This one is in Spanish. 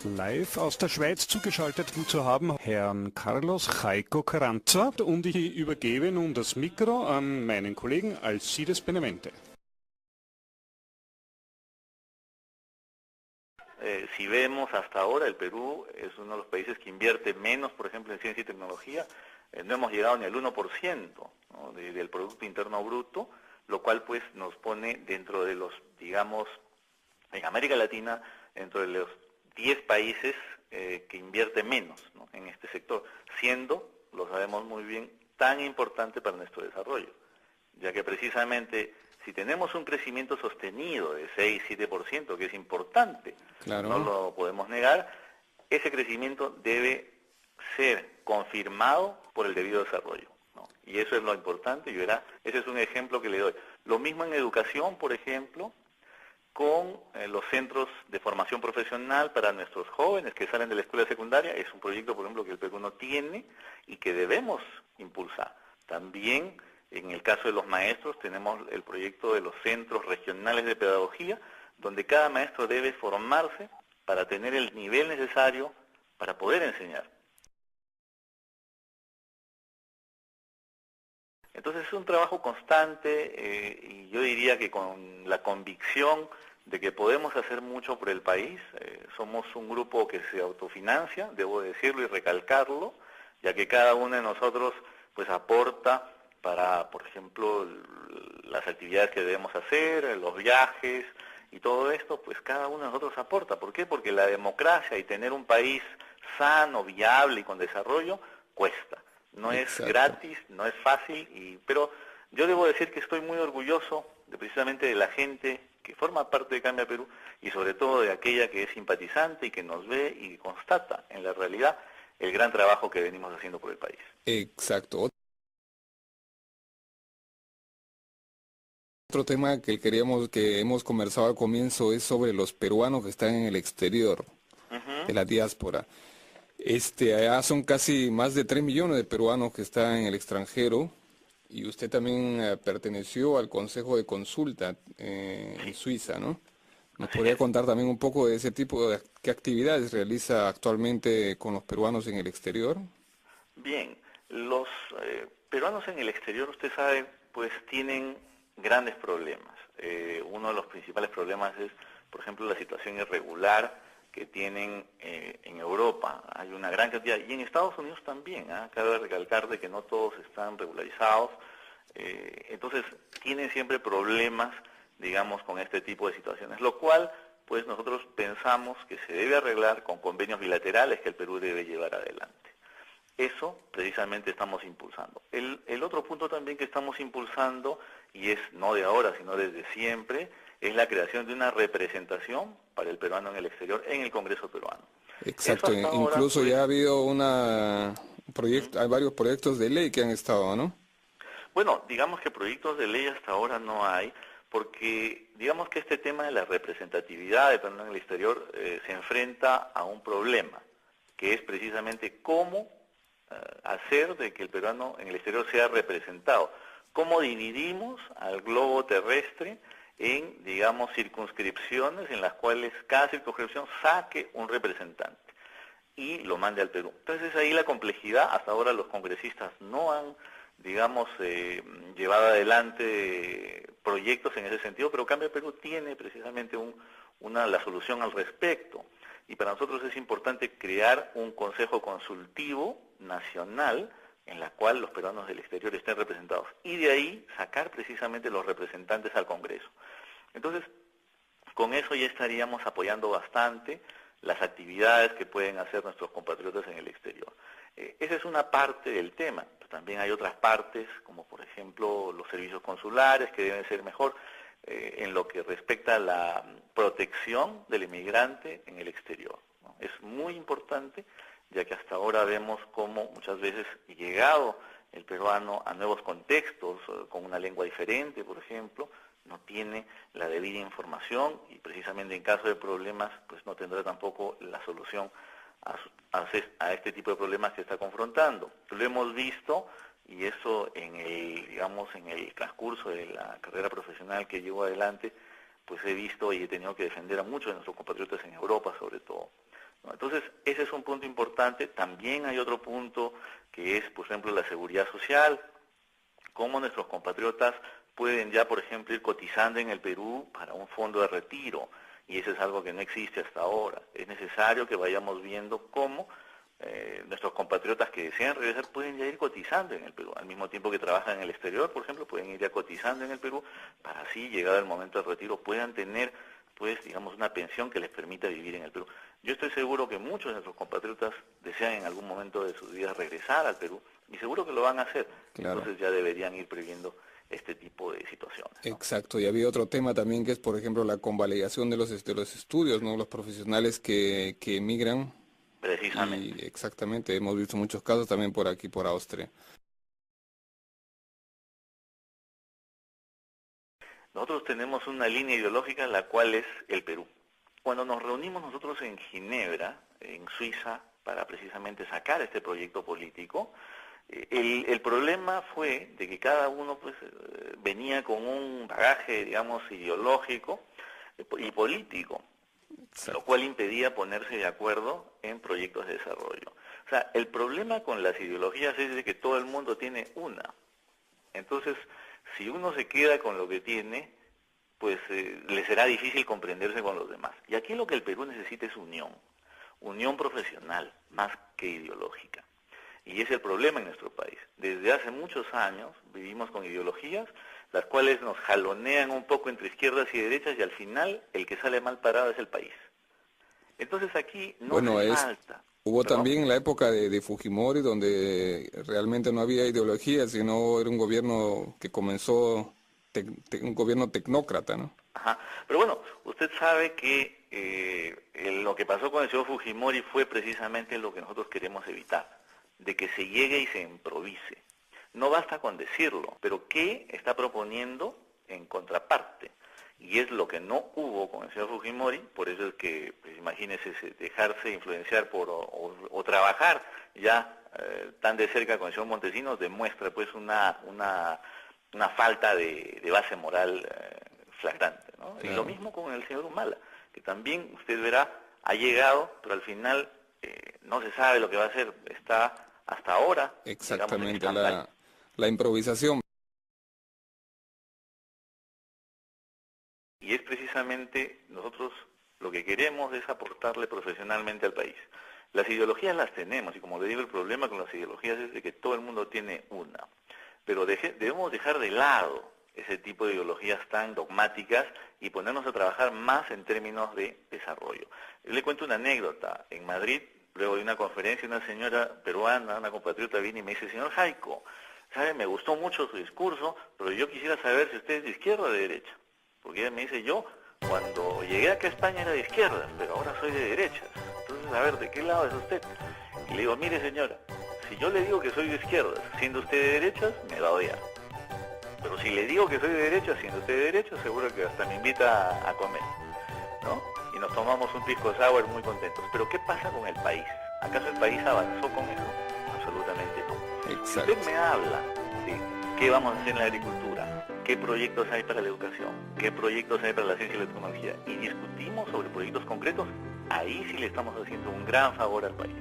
Live aus der Schweiz zugeschaltet zu haben Herrn Carlos Jaiko Carranza und ich übergebe nun das Mikro an meinen Kollegen Alcides Benavente. Si vemos hasta ahora, el Perú es uno de los países que invierte menos, por ejemplo, en ciencia y tecnología. No hemos llegado ni al 1%, ¿no?, del Producto Interno Bruto, lo cual pues nos pone dentro de los, digamos, en América Latina, dentro de los 10 países que invierte menos, ¿no?, en este sector, siendo, lo sabemos muy bien, tan importante para nuestro desarrollo, ya que precisamente si tenemos un crecimiento sostenido de 6-7%, que es importante, claro, no lo podemos negar, ese crecimiento debe ser confirmado por el debido desarrollo, ¿no? Y eso es lo importante, y verá, ese es un ejemplo que le doy. Lo mismo en educación, por ejemplo, con los centros de formación profesional para nuestros jóvenes que salen de la escuela secundaria. Es un proyecto, por ejemplo, que el Perú no tiene y que debemos impulsar. También, en el caso de los maestros, tenemos el proyecto de los centros regionales de pedagogía, donde cada maestro debe formarse para tener el nivel necesario para poder enseñar. Entonces es un trabajo constante y yo diría que con la convicción de que podemos hacer mucho por el país. Somos un grupo que se autofinancia, debo decirlo y recalcarlo, ya que cada uno de nosotros pues aporta para, por ejemplo, las actividades que debemos hacer, los viajes y todo esto, pues cada uno de nosotros aporta. ¿Por qué? Porque la democracia y tener un país sano, viable y con desarrollo cuesta. No es gratis, no es fácil, pero yo debo decir que estoy muy orgulloso precisamente de la gente que forma parte de Cambia Perú y sobre todo de aquella que es simpatizante y que nos ve y constata en la realidad el gran trabajo que venimos haciendo por el país. Exacto. Otro tema que hemos conversado al comienzo es sobre los peruanos que están en el exterior, de la diáspora. Allá son casi más de 3 millones de peruanos que están en el extranjero y usted también perteneció al Consejo de Consulta en Suiza, ¿no? ¿Nos podría contar también un poco de ese tipo de qué actividades realiza actualmente con los peruanos en el exterior? Bien, los peruanos en el exterior, usted sabe, pues tienen grandes problemas. Uno de los principales problemas es, por ejemplo, la situación irregular que tienen en Europa. Hay una gran cantidad, y en Estados Unidos también, cabe recalcar de que no todos están regularizados, entonces tienen siempre problemas, digamos, con este tipo de situaciones, lo cual, pues nosotros pensamos que se debe arreglar con convenios bilaterales que el Perú debe llevar adelante. Eso precisamente estamos impulsando. El otro punto también que estamos impulsando, y es no de ahora, sino desde siempre, es la creación de una representación para el peruano en el exterior en el Congreso peruano. Exacto, incluso ahora, pues, ya ha habido hay varios proyectos de ley que han estado, ¿no? Bueno, digamos que proyectos de ley hasta ahora no hay, porque digamos que este tema de la representatividad del peruano en el exterior se enfrenta a un problema, que es precisamente cómo hacer de que el peruano en el exterior sea representado. ¿Cómo dividimos al globo terrestre en, digamos, circunscripciones en las cuales cada circunscripción saque un representante y lo mande al Perú? Entonces ahí la complejidad, hasta ahora los congresistas no han, digamos, llevado adelante proyectos en ese sentido, pero Cambia Perú tiene precisamente la solución al respecto. Y para nosotros es importante crear un consejo consultivo nacional en la cual los peruanos del exterior estén representados, y de ahí sacar precisamente los representantes al Congreso. Entonces, con eso ya estaríamos apoyando bastante las actividades que pueden hacer nuestros compatriotas en el exterior. Esa es una parte del tema, pero también hay otras partes, como por ejemplo los servicios consulares, que deben ser mejor en lo que respecta a la protección del inmigrante en el exterior, ¿no? Es muy importante, ya que hasta ahora vemos cómo muchas veces ha llegado el peruano a nuevos contextos, con una lengua diferente, por ejemplo, no tiene la debida información y precisamente en caso de problemas, pues no tendrá tampoco la solución a este tipo de problemas que está confrontando. Lo hemos visto, y eso en el transcurso de la carrera profesional que llevo adelante, pues he visto y he tenido que defender a muchos de nuestros compatriotas en Europa, sobre todo, ¿no? Entonces, ese es un punto importante. También hay otro punto que es, por ejemplo, la seguridad social, cómo nuestros compatriotas pueden ya, por ejemplo, ir cotizando en el Perú para un fondo de retiro, y eso es algo que no existe hasta ahora. Es necesario que vayamos viendo cómo nuestros compatriotas que desean regresar pueden ya ir cotizando en el Perú, al mismo tiempo que trabajan en el exterior, por ejemplo, pueden ir ya cotizando en el Perú, para así, llegado el momento del retiro, puedan tener, pues, digamos, una pensión que les permita vivir en el Perú. Yo estoy seguro que muchos de nuestros compatriotas desean en algún momento de sus vidas regresar al Perú, y seguro que lo van a hacer. Claro. Entonces ya deberían ir previendo este tipo de situaciones, ¿no? Exacto, y había otro tema también que es, por ejemplo, la convalidación de los estudios, ¿no? Los profesionales que emigran. Precisamente. Y exactamente, hemos visto muchos casos también por aquí, por Austria. Nosotros tenemos una línea ideológica, la cual es el Perú. Cuando nos reunimos nosotros en Ginebra, en Suiza, para precisamente sacar este proyecto político, el problema fue de que cada uno pues venía con un bagaje, digamos, ideológico y político, lo cual impedía ponerse de acuerdo en proyectos de desarrollo. O sea, el problema con las ideologías es de que todo el mundo tiene una. Entonces, si uno se queda con lo que tiene, pues le será difícil comprenderse con los demás. Y aquí lo que el Perú necesita es unión profesional, más que ideológica. Y es el problema en nuestro país. Desde hace muchos años vivimos con ideologías, las cuales nos jalonean un poco entre izquierdas y derechas, y al final el que sale mal parado es el país. Entonces aquí no hace falta. Hubo también la época de Fujimori, donde realmente no había ideología, sino era un gobierno que comenzó, un gobierno tecnócrata, ¿no? Ajá. Pero bueno, usted sabe que lo que pasó con el señor Fujimori fue precisamente lo que nosotros queremos evitar, de que se llegue y se improvise. No basta con decirlo, pero ¿qué está proponiendo en contraparte? Y es lo que no hubo con el señor Fujimori. Por eso es que, pues, imagínese, dejarse influenciar o trabajar ya tan de cerca con el señor Montesinos demuestra pues una falta de base moral flagrante, ¿no? Claro. Y lo mismo con el señor Humala, que también usted verá, ha llegado, pero al final no se sabe lo que va a hacer, está hasta ahora. Exactamente, digamos, la improvisación. Y es precisamente nosotros lo que queremos es aportarle profesionalmente al país. Las ideologías las tenemos, y como le digo, el problema con las ideologías es de que todo el mundo tiene una. Pero debemos dejar de lado ese tipo de ideologías tan dogmáticas y ponernos a trabajar más en términos de desarrollo. Yo le cuento una anécdota. En Madrid, luego de una conferencia, una señora peruana, una compatriota, viene y me dice: señor Jaico, ¿sabe? Me gustó mucho su discurso, pero yo quisiera saber si usted es de izquierda o de derecha. Porque ella me dice: yo, cuando llegué acá a España era de izquierda, pero ahora soy de derechas. Entonces, a ver, ¿de qué lado es usted? Y le digo: mire, señora, si yo le digo que soy de izquierdas, siendo usted de derechas, me va a odiar. Pero si le digo que soy de derechas, siendo usted de derechas, seguro que hasta me invita a comer, ¿no? Y nos tomamos un pisco sour muy contentos. Pero ¿qué pasa con el país? ¿Acaso el país avanzó con eso? Absolutamente no. Exacto. Si usted me habla de qué vamos a hacer en la agricultura, qué proyectos hay para la educación, qué proyectos hay para la ciencia y la tecnología, y discutimos sobre proyectos concretos, ahí sí le estamos haciendo un gran favor al país.